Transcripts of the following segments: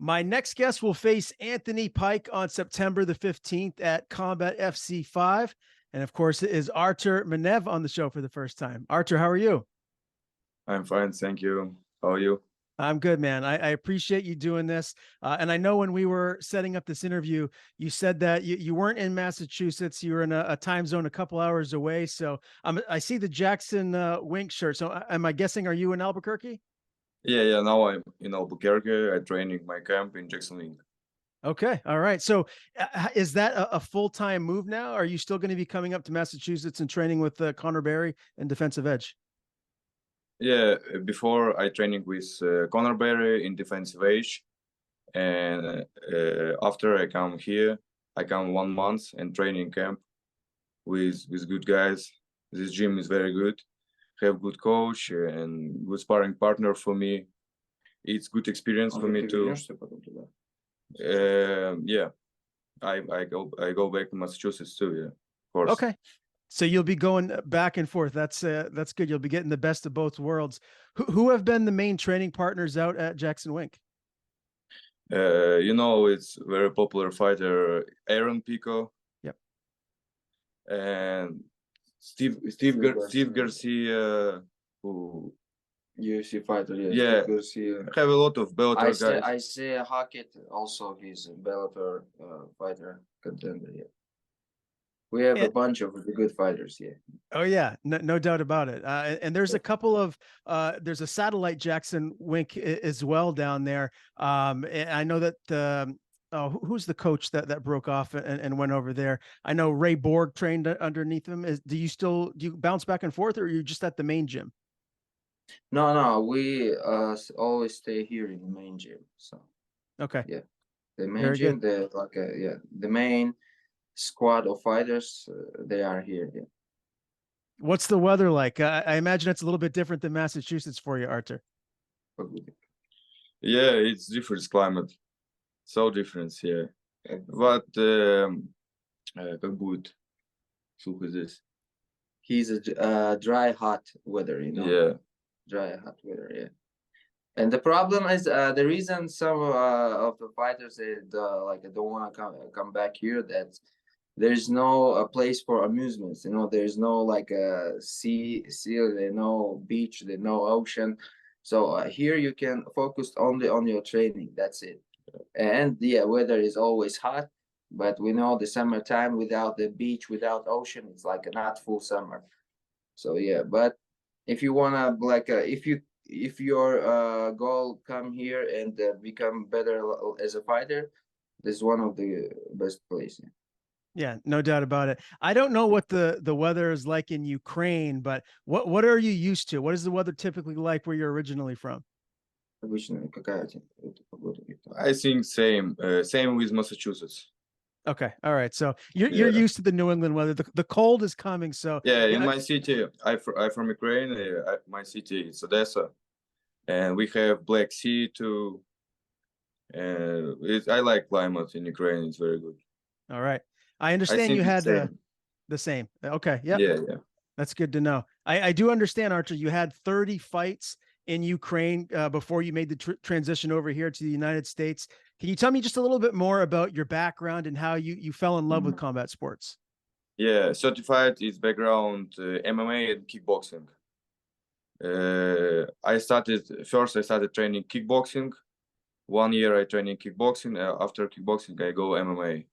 My next guest will face Anthony Pike on September the 15th at Combat FC 5. And of course, it is Artur Minev on the show for the first time. Artur, how are you? I'm fine, thank you. How are you? I'm good, man. I appreciate you doing this. And I know when we were setting up this interview, you said that you weren't in Massachusetts. You were in a time zone a couple hours away. So I see the Jackson Wink shirt. So am I guessing, are you in Albuquerque? Yeah. Now I'm in Albuquerque. I'm training my camp in Jacksonville. Okay. All right. So is that a full-time move now? Are you still going to be coming up to Massachusetts and training with Connor Barry and defensive edge? Yeah, before I training with Connor Barry in defensive age, and after I come here, I come 1 month and training camp with good guys. This gym is very good. Have good coach and good sparring partner for me. It's good experience for me too. Yeah, I go back to Massachusetts too. Yeah, of course. Okay. So you'll be going back and forth. That's good. You'll be getting the best of both worlds. Who have been the main training partners out at Jackson Wink? It's very popular fighter Aaron Pico. Yep. And Steve Garcia, who UFC fighter, yeah, Steve Garcia. have a lot of Bellator guys. I see Hackett also. He's a Bellator fighter contender. Yeah, we have a bunch of good fighters here. Oh yeah, no doubt about it. And there's a couple of there's a satellite Jackson Wink as well down there. And I know that who's the coach that broke off and went over there? I know Ray Borg trained underneath him. Do you bounce back and forth, or are you just at the main gym? No, we always stay here in the main gym. So okay, yeah, the main Very gym, good. the main squad of fighters, they are here. Yeah. What's the weather like? I imagine it's a little bit different than Massachusetts for you, Artur. Yeah, it's different climate, so different. Yeah, but как будет? Сухо здесь. He's a dry, hot weather, Yeah. Dry, hot weather, yeah. And the problem is the reason some of the fighters they don't want to come back here, that there's no place for amusements. There's no like a sea, there's no beach, there's no ocean. So here you can focus only on your training. That's it. And yeah, weather is always hot, but we know the summertime without the beach, without ocean, it's like a not full summer. So yeah, but if you wanna if your goal come here and become better as a fighter, this is one of the best places. Yeah, no doubt about it. I don't know what the weather is like in Ukraine, but what are you used to? What is the weather typically like where you're originally from? I think same with Massachusetts. Okay, all right. So you're used to the New England weather. The cold is coming. So yeah, in my city, I'm from Ukraine. My city is Odessa, and we have Black Sea too. And I like climate in Ukraine. It's very good. All right. I understand you had the same. Okay. Yep. Yeah. That's good to know. I do understand, Artur, you had 30 fights in Ukraine before you made the transition over here to the United States. Can you tell me just a little bit more about your background and how you fell in love with combat sports? Yeah, certified is background MMA and kickboxing. I started training kickboxing. 1 year I training kickboxing. After kickboxing, I go MMA.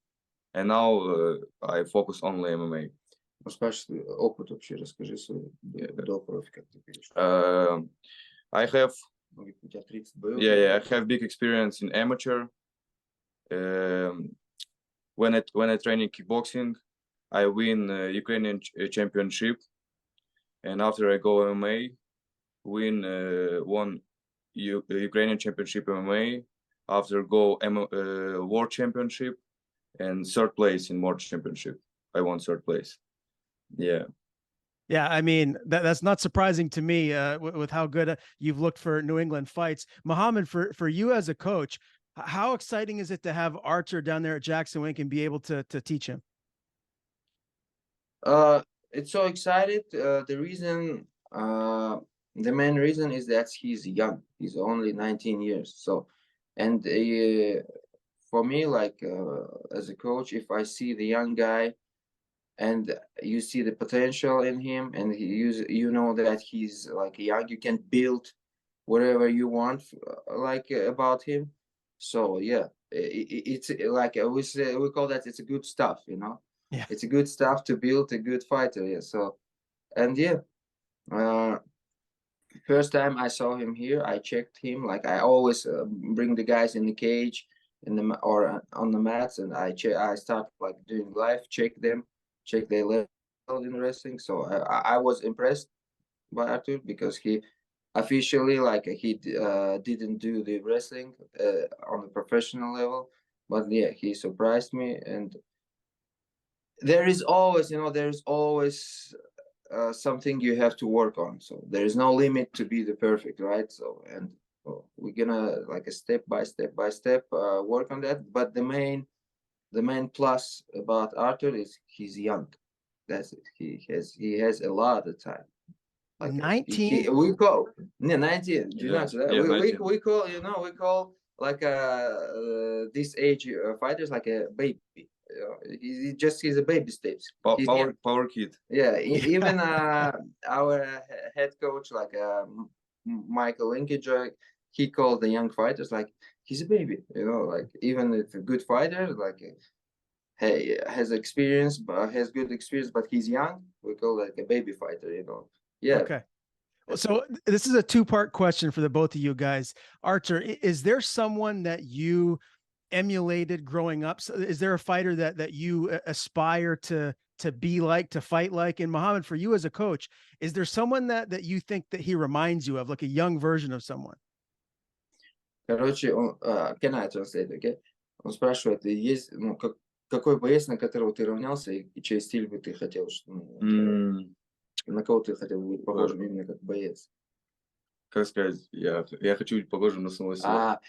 And now I focus only MMA. Расскажи опыт вообще, расскажи свой до профи, как ты видишь. I have У тебя 30 было? I have big experience in amateur. When I train in kickboxing, I win Ukrainian championship, and after I go MMA, win one Ukrainian championship MMA. After go world championship, and third place in world championship. I won third place. Yeah. Yeah, I mean, that's not surprising to me with how good you've looked for New England fights. Mohammed, for you as a coach, how exciting is it to have Artur down there at Jackson Wink and be able to teach him? It's so excited. The main reason is that he's young. He's only 19 years. So And for me, like as a coach, if I see the young guy and you see the potential in him, and you know that he's like young, you can build whatever you want about him. So yeah, it's like we call that, it's a good stuff, you know. Yeah. It's a good stuff to build a good fighter. Yeah. So, and yeah, uh, first time I saw him here, I checked him. Like I always bring the guys in the cage or on the mats, and I start like doing live check them, check their level in wrestling. So I was impressed by Artur because he officially like didn't do the wrestling on the professional level, but yeah, he surprised me. And there is always, you know, there's always something you have to work on. So there is no limit to be the perfect, right? So, and we're gonna like a step by step work on that. But the main plus about Artur is he's young. That's it. He has a lot of time. Like 19. we call 19. Do you know that? Yeah, 19. We call, you know, we call like this age fighters like a baby. You know, he's a baby steps. He's young. Power kid. Yeah, even our head coach, like Michael Linkage, he called the young fighters like he's a baby. You know, like even if a good fighter, like hey, has experience, but has good experience, but he's young, we call like a baby fighter. You know, yeah. Okay. So this is a two-part question for the both of you guys. Artur, is there someone that you emulated growing up? So is there a fighter that you aspire to be like, to fight like? And Mohammed, for you as a coach, is there someone that you think that he reminds you of, like a young version of someone? Короче, can I translate, okay? Он спрашивает, есть, ну, какой боец, на которого ты равнялся, и чей стиль бы ты хотел, на кого ты хотел быть похожим именно как боец? Как сказать, я хочу быть похожим на самого себя.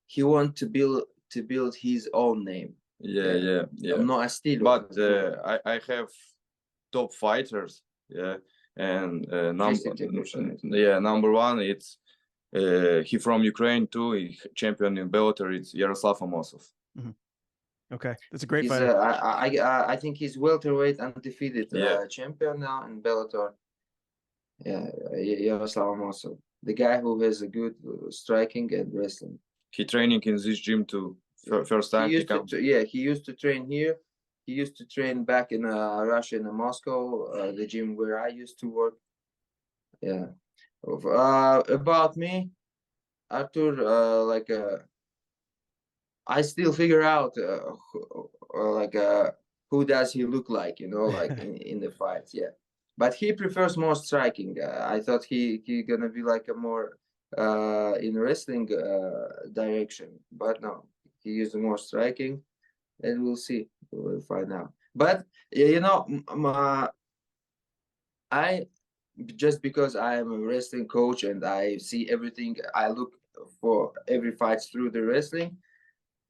He want to build his own name. Yeah. No, a style. But I have top fighters, yeah, and number one, it's he from Ukraine too. He champion in Bellator. It's Yaroslav Amosov. Mm-hmm. Okay, that's a great fighter. I think he's welterweight undefeated champion now in Bellator. Yeah, Yaroslav Amosov, the guy who has a good striking and wrestling. He training in this gym too. First time he used to train here. He used to train back in Russia, in Moscow, the gym where I used to work. Yeah. About me, Artur, I still figure out who does he look like, you know, like in the fights. Yeah, but he prefers more striking. I thought he gonna be like a more in wrestling direction, but no, he used more striking, and we'll see. We'll find out. But you know, I just because I am a wrestling coach and I see everything, I look for every fight through the wrestling.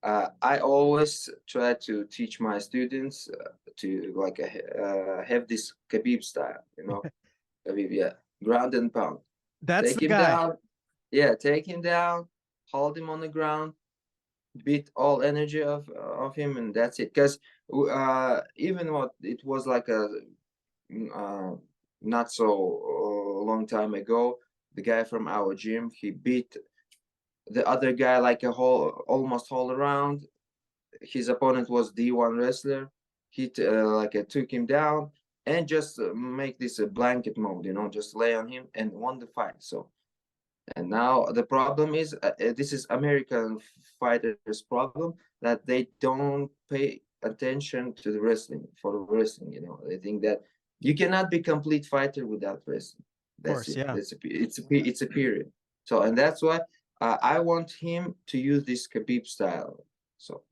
I always try to teach my students to like have this Khabib style, you know. Khabib, yeah, ground and pound. That's take the him guy. Down. Yeah, take him down, hold him on the ground, beat all energy of him, and that's it. Because even what it was like a not so long time ago, the guy from our gym, he beat the other guy like almost all around. His opponent was D1 wrestler. He took him down and just make this a blanket mode, you know, just lay on him and won the fight. So, and now the problem is this is American fighters' problem, that they don't pay attention to the wrestling, you know. They think that you cannot be complete fighter without wrestling. That's it. Yeah. It's a period. So, and that's why I want him to use this Khabib style. So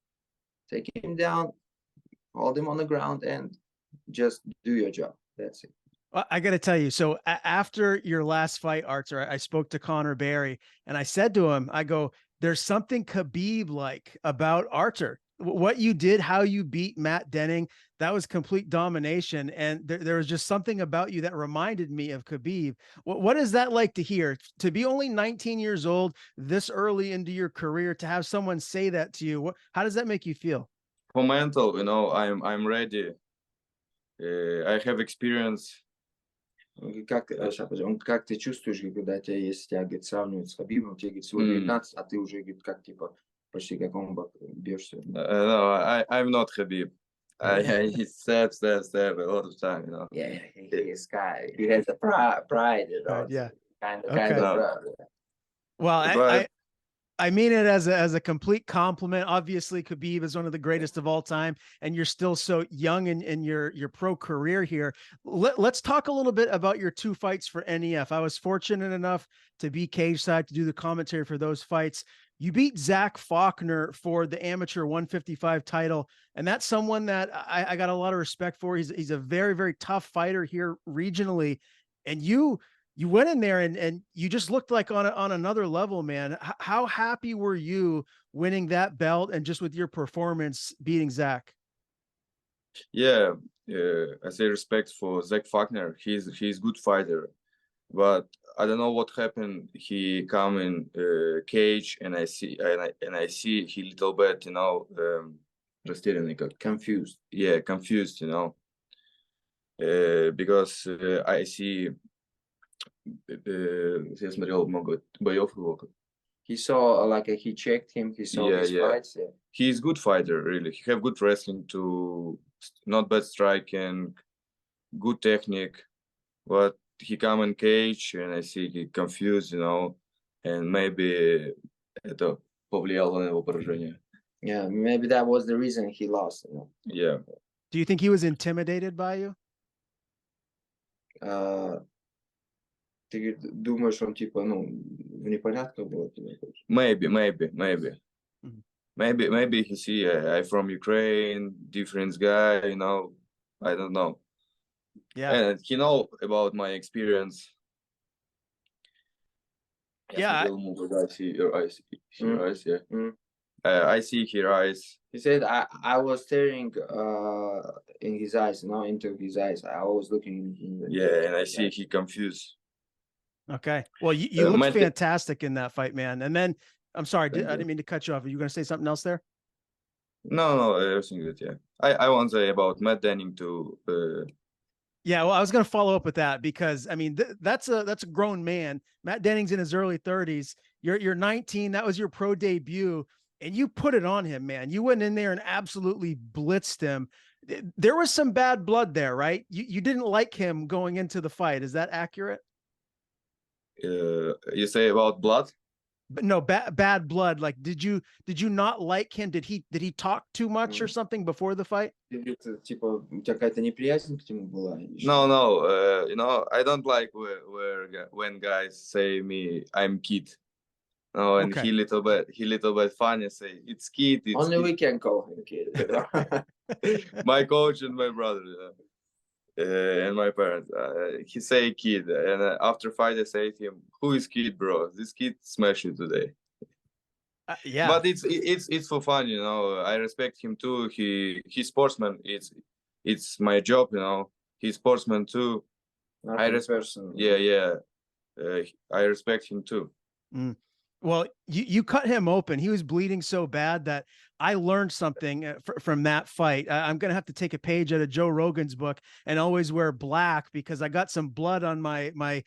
take him down, hold him on the ground, and just do your job. That's it. Well, I got to tell you, so after your last fight, Artur, I spoke to Connor Barry, and I said to him, I go, there's something Khabib-like about Artur. what you did, how you beat Matt Denning, that was complete domination. And there was just something about you that reminded me of Khabib. What is that like to hear? To be only 19 years old, this early into your career, to have someone say that to you, how does that make you feel? For mental, you know, I'm ready. I have experience. Как ты чувствуешь, когда тебя, если тебя, говорит, сравнивают с Хабибом, тебе, говорит, всего 19, а ты уже, говорит, как, типа, почти как он бьешься. No, I'm not Khabib. He stab a lot of time, you know. Yeah, he has a pride, you know. Yeah. Kind of Okay. proud. Well, I mean it as a complete compliment. Obviously, Khabib is one of the greatest of all time, and you're still so young in your pro career here. Let's talk a little bit about your 2 fights for NEF. I was fortunate enough to be cage side to do the commentary for those fights. You beat Zach Faulkner for the amateur 155 title, and that's someone that I got a lot of respect for. He's a very, very tough fighter here regionally, and you went in there and you just looked like on another level, man. How happy were you winning that belt and just with your performance beating Zach? Yeah, I say respect for Zach Faulkner. He's good fighter, but I don't know what happened. He come in cage and I see he little bit, you know, Confused. Yeah, confused, you know, because I see. Я смотрел много боев его. He saw, like, he checked him, he saw his fights. Yeah. He's good fighter, really. He have good wrestling too, not bad striking, good technique. But he come in cage and I see he confused, you know, and maybe это повлияло на его поражение. Yeah, maybe that was the reason he lost, you know. Yeah. Do you think he was intimidated by you? Ты думаешь, он типа, ну, в непонятках был? Maybe. Mm-hmm. Maybe he see I from Ukraine, different guy, you know. I don't know. Yeah. And he know about my experience. Yeah. I see your eyes. Yeah. Mm. I see his eyes. He said, I was staring in his eyes, not into his eyes. I was looking in Yeah, and I see he confused. Okay. Well, you looked Matt fantastic in that fight, man. And then, I'm sorry, I didn't mean to cut you off. Are you going to say something else there? No, everything good. Yeah, I want to say about Matt Denning too. Yeah, well, I was going to follow up with that because I mean that's a grown man. Matt Denning's in his early 30s. You're 19. That was your pro debut, and you put it on him, man. You went in there and absolutely blitzed him. There was some bad blood there, right? You didn't like him going into the fight. Is that accurate? You say about blood? But no, bad blood. Like, did you not like him? Did he talk too much or something before the fight? Типа, у тебя какая-то неприязнь к нему была? No. You know, I don't like when guys say me I'm kid. No, and Okay. he little bit funny say it's kid. It's Only kid. we can call him kid. My coach and my brother. And my parents, he say kid, and after fight I say to him, "Who is kid, bro? This kid smashed you today." Yeah, but it's for fun, you know. I respect him too. He's sportsman. It's my job, you know. He's sportsman too. I respect. Yeah. I respect him too. Mm. Well, you cut him open. He was bleeding so bad that I learned something from that fight. I'm going to have to take a page out of Joe Rogan's book and always wear black because I got some blood on my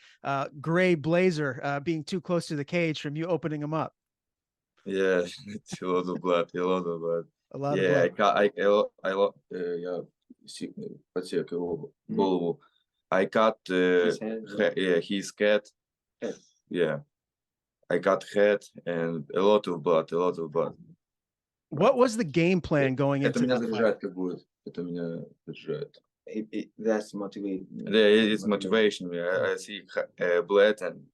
gray blazer being too close to the cage from you opening him up. Yeah, it's a lot of blood. A lot of blood. A lot of blood. I cut His head. his head. Yeah. I got head and a lot of blood. What was the game plan going into Это меня that заряжает, fight? как будет. Это меня заряжает. That's motivating. Yeah, it's motivation. I see blood and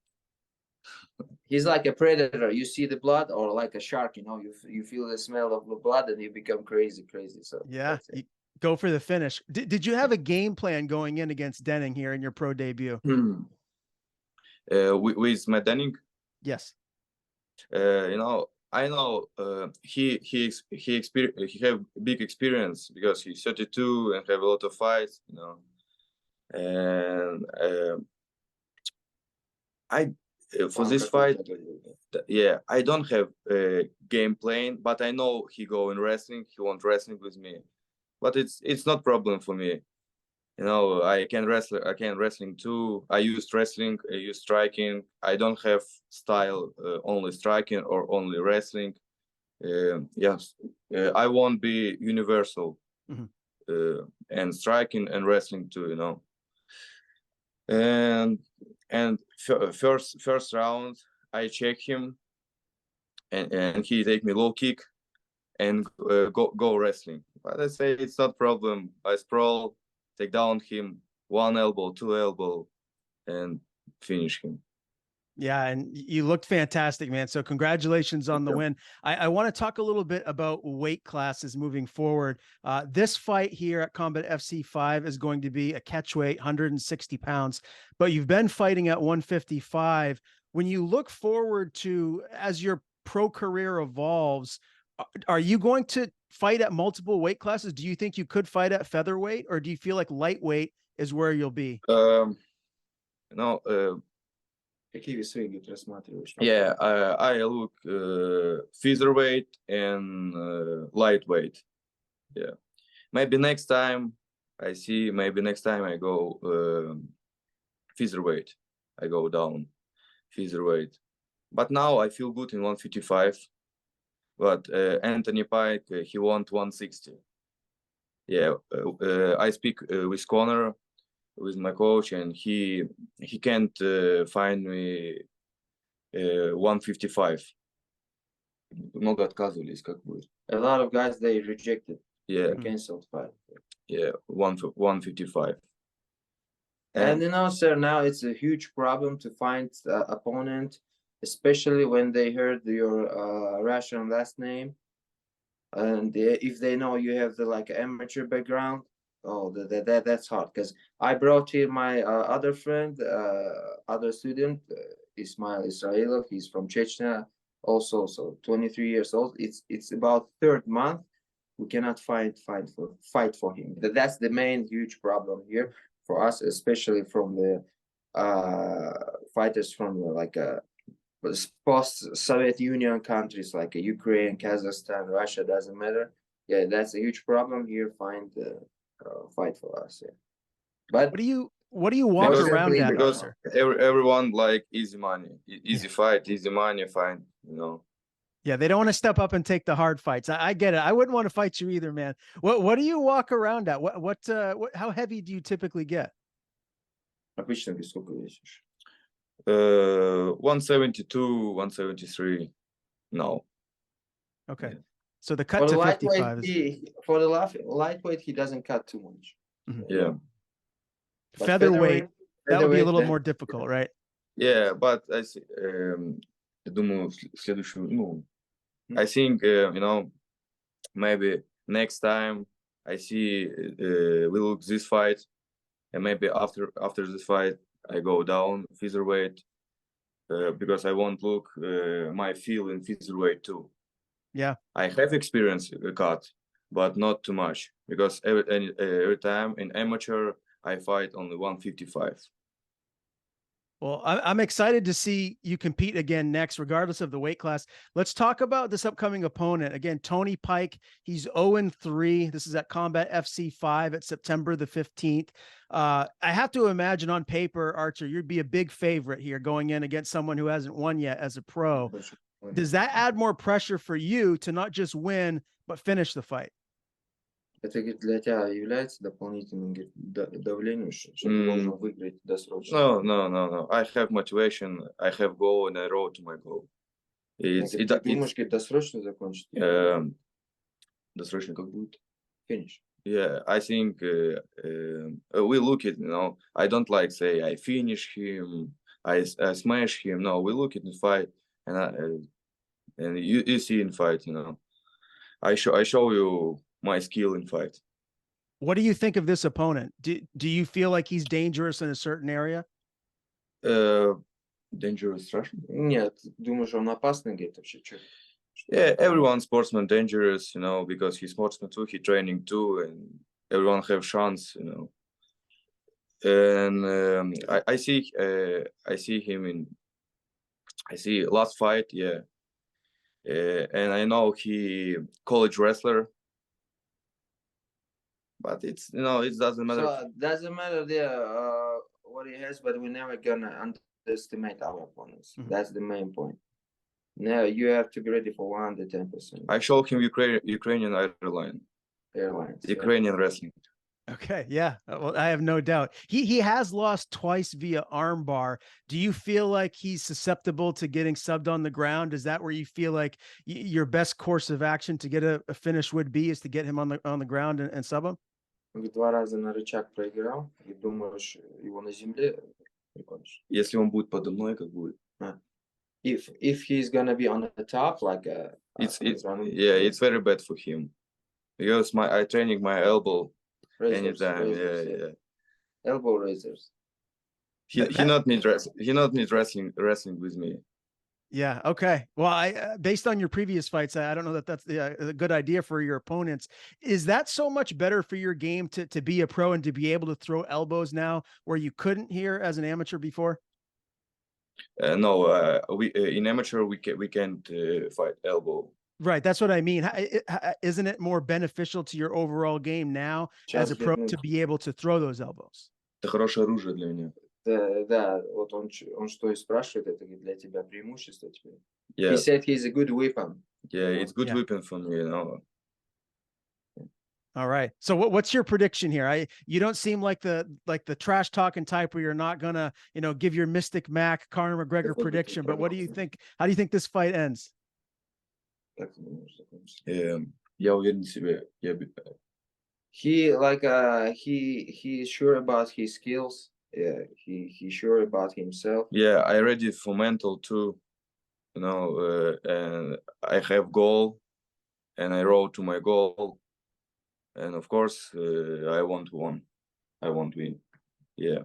He's like a predator. You see the blood, or like a shark. You know, you feel the smell of the blood, and you become crazy. So Yeah, you go for the finish. Did you have a game plan going in against Denning here in your pro debut? with Matt Denning, Yes. you know, I know he have big experience because he's 32 and have a lot of fights, you know. And for this fight, yeah, I don't have a game plan, but I know he go in wrestling. He want wrestling with me, but it's not problem for me. You know, I can wrestle. I can wrestling too. I used wrestling. I use striking. I don't have style only striking or only wrestling. Yes, I won't be universal, and striking and wrestling too. You know, and first round I check him, and he take me low kick and go wrestling. But I say it's not problem. I sprawl, take down him, one elbow, two elbow, and finish him. Yeah, and you looked fantastic, man. So congratulations on the win. I want to talk a little bit about weight classes moving forward. This fight here at Combat FC 5 is going to be a catchweight, 160 pounds, but you've been fighting at 155. When you look forward to, as your pro career evolves, are you going to fight at multiple weight classes? Do you think you could fight at featherweight, or do you feel like lightweight is where you'll be? Какие весы идут рассматриваешь? Yeah, I look featherweight and lightweight. Yeah, maybe next time I see. Maybe next time I go featherweight. I go down featherweight. But now I feel good in 155. But Anthony Pike, he want 160. Yeah, I speak with Connor, with my coach, and he can't find me 155. Много отказывались, как будет. A lot of guys, they rejected. Yeah. Canceled fight. Yeah, 155. And you know, sir, now it's a huge problem to find opponent, especially when they heard your Russian last name, and if they know you have the like amateur background. Oh, that's hard, because I brought here my other friend, other student, Ismail Israilov. He's from Chechnya, also, so 23 years old. It's about third month. We cannot fight for him. That's the main huge problem here for us, especially from the fighters from like post-Soviet Union countries like Ukraine, Kazakhstan, Russia. Doesn't matter. Yeah, that's a huge problem here. Find fight for us. Yeah. But what do you walk around at? Because everyone like easy money, easy fight, easy money, fine, you know. Yeah, they don't want to step up and take the hard fights. I get it. I wouldn't want to fight you either, man. What do you walk around at? What how heavy do you typically get? Обычно без сколько весишь? 172, 173. No. Okay. Yeah. So the cut to 55 is... For the lightweight, he doesn't cut too much. Yeah. Featherweight, that would be a little more difficult, right? Yeah, but I see, думаю, следующую, ну, I think, you know, maybe next time I see we look this fight, and maybe after this fight I go down featherweight, because I want look my feel in featherweight too. Yeah, I have experience cut, but not too much, because every time in amateur I fight only 155. Well, I'm excited to see you compete again next, regardless of the weight class. Let's talk about this upcoming opponent. Again, Tony Pike, he's 0-3. This is at Combat FC 5 at September the 15th. I have to imagine on paper, Artur, you'd be a big favorite here going in against someone who hasn't won yet as a pro. Does that add more pressure for you to not just win, but finish the fight? Это для тебя является дополнительным давлением, что ты должен выиграть досрочно? No. I have motivation. I have goal, and I road to my goal. Ты думаешь, досрочно закончить? Досрочно как будет? Finish. Yeah, I think we look at, you know, I don't like say I finish him, I smash him. No, we look at the fight, and you see in fight, you know, I show you my skill in fight. What do you think of this opponent? Do you feel like he's dangerous in a certain area? Dangerous, страшно? Нет, думаешь, он опасный где-то вообще? Yeah, everyone sportsman dangerous, you know, because he's sportsman too, he training too, and everyone have chance, you know. And I see him I see last fight, yeah. And I know he college wrestler, but it's, you know, it doesn't matter. So doesn't matter what he has, but we're never gonna underestimate our opponents. That's the main point. Now you have to be ready for 110%. I show him Ukrainian airlines, Yeah. Ukrainian wrestling. Okay, yeah. Well, I have no doubt. He has lost twice via armbar. Do you feel like he's susceptible to getting subbed on the ground? Is that where you feel like your best course of action to get a finish would be is to get him on the ground and sub him? Два раза на рычаг проиграл, и думаешь, его на земле прикончишь. Если он будет подо мной, как будет. If he's gonna be on the top, like it's very bad for him because I training my elbow anytime. Yeah. Elbow raisers. He not need wrestling with me. Yeah. Okay. Well, I based on your previous fights, I don't know that that's a good idea for your opponents. Is that so much better for your game to be a pro and to be able to throw elbows now where you couldn't here as an amateur before? No, we in amateur we can't fight elbow. Right, that's what I mean. Isn't it more beneficial to your overall game now as a pro to be able to throw those elbows? Это хорошее оружие для меня. Да, вот он что и спрашивает, это для тебя преимущество теперь. Yeah. He said he's a good weapon. Yeah, it's good weapon for me, you know. All right. So what's your prediction here? You don't seem like the trash talking type where you're not gonna, you know, give your Mystic Mac Conor McGregor prediction. But what do you think? How do you think this fight ends? Я уверен в себе. He's sure about his skills. Yeah, he's sure about himself. Yeah, I ready for mental too, you know, and I have goal, and I roll to my goal, and of course I want to win. I want to win. Yeah.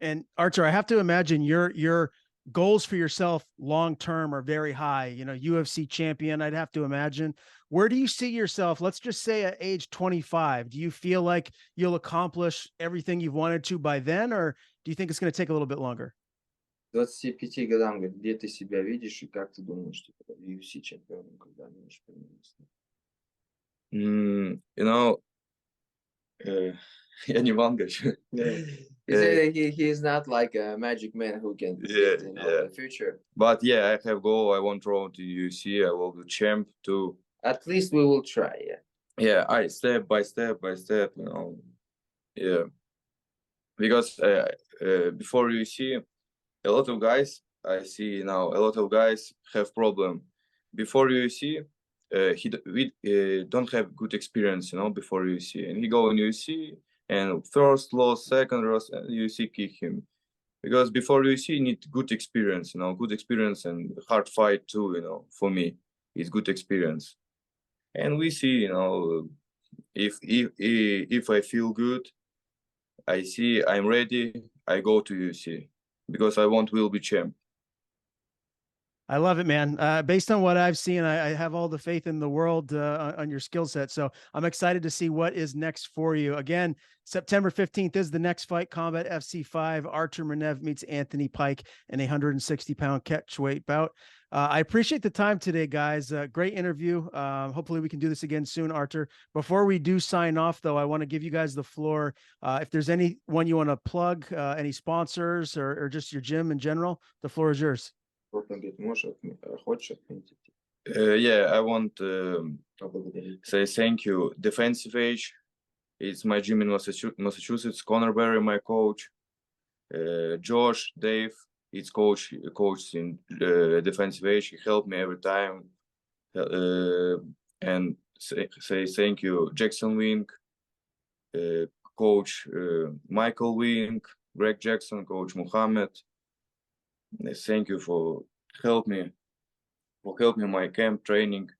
And Artur, I have to imagine your goals for yourself long term are very high. You know, UFC champion, I'd have to imagine. Where do you see yourself? Let's just say at age 25. Do you feel like you'll accomplish everything you've wanted to by then, or do you think it's going to take a little bit longer? 25 годам, говорит, где ты себя видишь и как ты думаешь, типа, UFC чемпионом когда-нибудь поменяться? You know, я не вангач. He's not like a magic man who can predict, in the future. But yeah, I have goal. I want to roll to UFC. I will be champ too. At least we will try, yeah. Yeah, I step by step, you know. Yeah, because before UFC, a lot of guys I see now, a lot of guys have problem. Before UFC, we don't have good experience, you know, before UFC, and he go in UFC and first loss, second loss, and UFC kick him. Because before UFC, you need good experience, you know, good experience and hard fight too, you know. For me, it's good experience. And we see, you know, if I feel good, I see I'm ready, I go to UFC because I will be champ. I love it, man. Based on what I've seen, I have all the faith in the world on your skill set. So I'm excited to see what is next for you. Again, September 15th is the next fight, Combat FC 5. Artur Minev meets Anthony Pike in a 160-pound catchweight bout. I appreciate the time today, guys. Great interview. Hopefully we can do this again soon, Artur. Before we do sign off, though, I want to give you guys the floor. If there's anyone you want to plug, any sponsors or just your gym in general, the floor is yours. Yeah, I want to say thank you. Defensive Age, it's my gym in Massachusetts. Conor Berry, my coach. Josh, Dave, it's coach in Defensive Age. He helped me every time. And say thank you, Jackson Wink, coach Michael Wink, Greg Jackson, coach Muhammad. Thank you for help me my camp training.